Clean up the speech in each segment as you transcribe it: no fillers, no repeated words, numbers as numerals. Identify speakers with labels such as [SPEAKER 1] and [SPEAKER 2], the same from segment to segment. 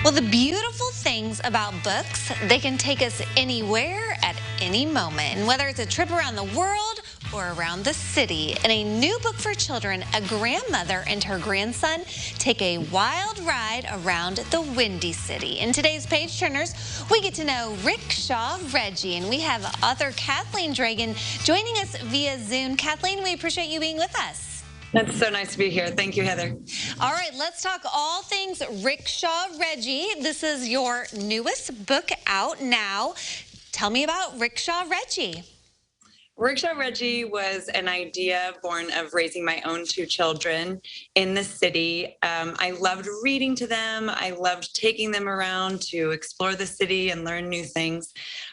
[SPEAKER 1] Well, the beautiful things about books, they can take us anywhere at any moment. And whether it's a trip around the world or around the city, in a new book for children, a grandmother and her grandson take a wild ride around the Windy City. In today's Page Turners, we get to know Rickshaw Reggie, and we have author Kathleen Dragon joining us via Zoom. Kathleen, we appreciate you being with us.
[SPEAKER 2] That's so nice to be here. Thank you, Heather.
[SPEAKER 1] All right, let's talk all things Rickshaw Reggie. This is your newest book out now. Tell me about Rickshaw Reggie.
[SPEAKER 2] Rickshaw Reggie was an idea born of raising my own two children in the city. I loved reading to them. I loved taking them around to explore the city and learn new things.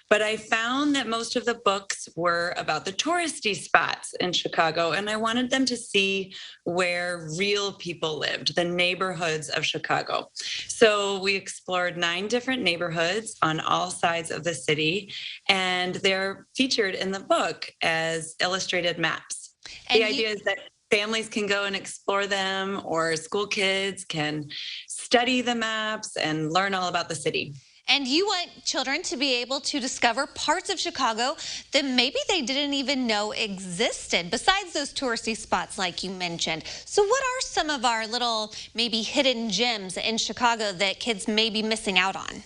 [SPEAKER 2] But I found that most of the books were about the touristy spots in Chicago, and I wanted them to see where real people lived, the neighborhoods of Chicago. So we explored 9 different neighborhoods on all sides of the city, and they're featured in the book as illustrated maps. The idea is that families can go and explore them, or school kids can study the maps and learn all about the city.
[SPEAKER 1] And you want children to be able to discover parts of Chicago that maybe they didn't even know existed, besides those touristy spots like you mentioned. So what are some of our little maybe hidden gems in Chicago that kids may be missing out on?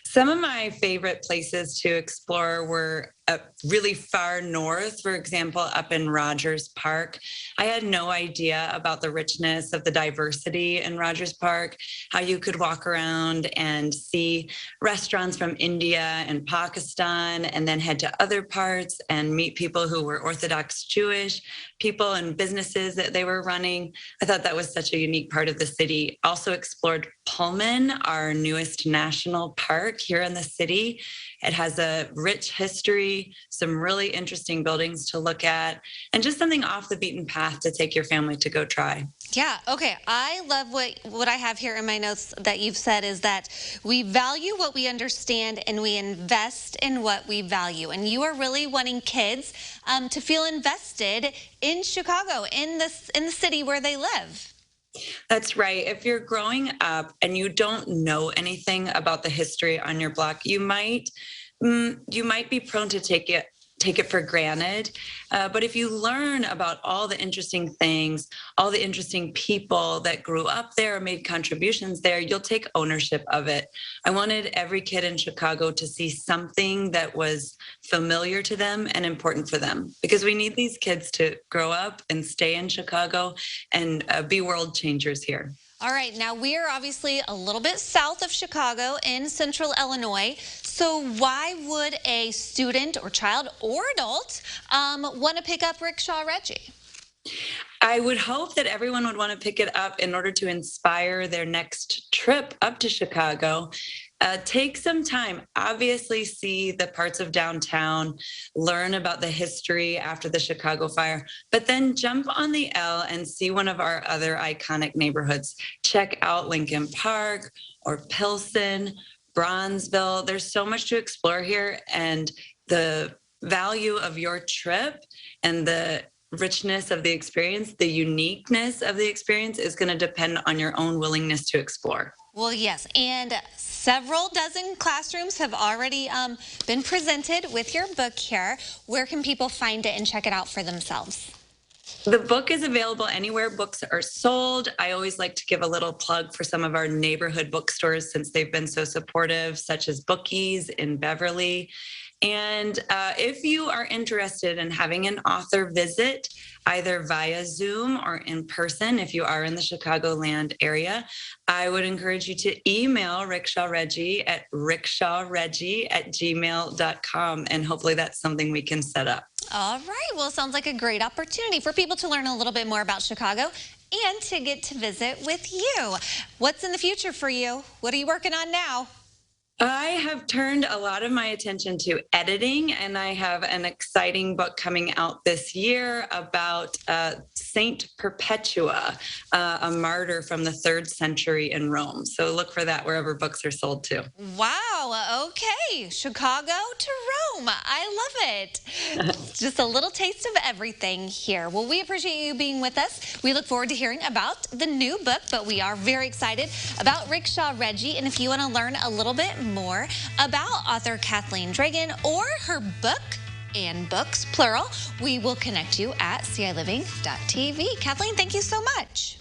[SPEAKER 2] Some of my favorite places to explore were really far north, for example, up in Rogers Park. I had no idea about the richness of the diversity in Rogers Park, how you could walk around and see restaurants from India and Pakistan, and then head to other parts and meet people who were Orthodox Jewish, people and businesses that they were running. I thought that was such a unique part of the city. Also explored Pullman, our newest national park here in the city. It has a rich history, some really interesting buildings to look at, and just something off the beaten path to take your family to go try.
[SPEAKER 1] Yeah, okay. I love what I have here in my notes that you've said is that we value what we understand and we invest in what we value. And you are really wanting kids to feel invested in Chicago, in the city where they live.
[SPEAKER 2] That's right. If you're growing up and you don't know anything about the history on your block, you might be prone to take it for granted. But if you learn about all the interesting things, all the interesting people that grew up there, made contributions there, you'll take ownership of it. I wanted every kid in Chicago to see something that was familiar to them and important for them, because we need these kids to grow up and stay in Chicago and be world changers here.
[SPEAKER 1] All right, now we are obviously a little bit south of Chicago in central Illinois. So why would a student or child or adult want to pick up Rickshaw Reggie?
[SPEAKER 2] I would hope that everyone would want to pick it up in order to inspire their next trip up to Chicago. Take some time, obviously see the parts of downtown, learn about the history after the Chicago fire, but then jump on the L and see one of our other iconic neighborhoods. Check out Lincoln Park or Pilsen, Bronzeville. There's so much to explore here, and the value of your trip and the richness of the experience, the uniqueness of the experience is going to depend on your own willingness to explore.
[SPEAKER 1] Well, yes, and several dozen classrooms have already been presented with your book here. Where can people find it and check it out for themselves?
[SPEAKER 2] The book is available anywhere books are sold. I always like to give a little plug for some of our neighborhood bookstores since they've been so supportive, such as Bookies in Beverly. And if you are interested in having an author visit, either via Zoom or in person, if you are in the Chicagoland area, I would encourage you to email Rickshaw Reggie at rickshawreggie@gmail.com. And hopefully that's something we can set up.
[SPEAKER 1] All right. Well, it sounds like a great opportunity for people to learn a little bit more about Chicago and to get to visit with you. What's in the future for you? What are you working on now?
[SPEAKER 2] I have turned a lot of my attention to editing, and I have an exciting book coming out this year about Saint Perpetua, a martyr from the 3rd century in Rome. So look for that wherever books are sold too.
[SPEAKER 1] Wow. Okay. Chicago to home. I love it. Just a little taste of everything here. Well, we appreciate you being with us. We look forward to hearing about the new book, but we are very excited about Rickshaw Reggie. And if you want to learn a little bit more about author Kathleen Dragon or her book, and books, plural, we will connect you at CILiving.tv. Kathleen, thank you so much.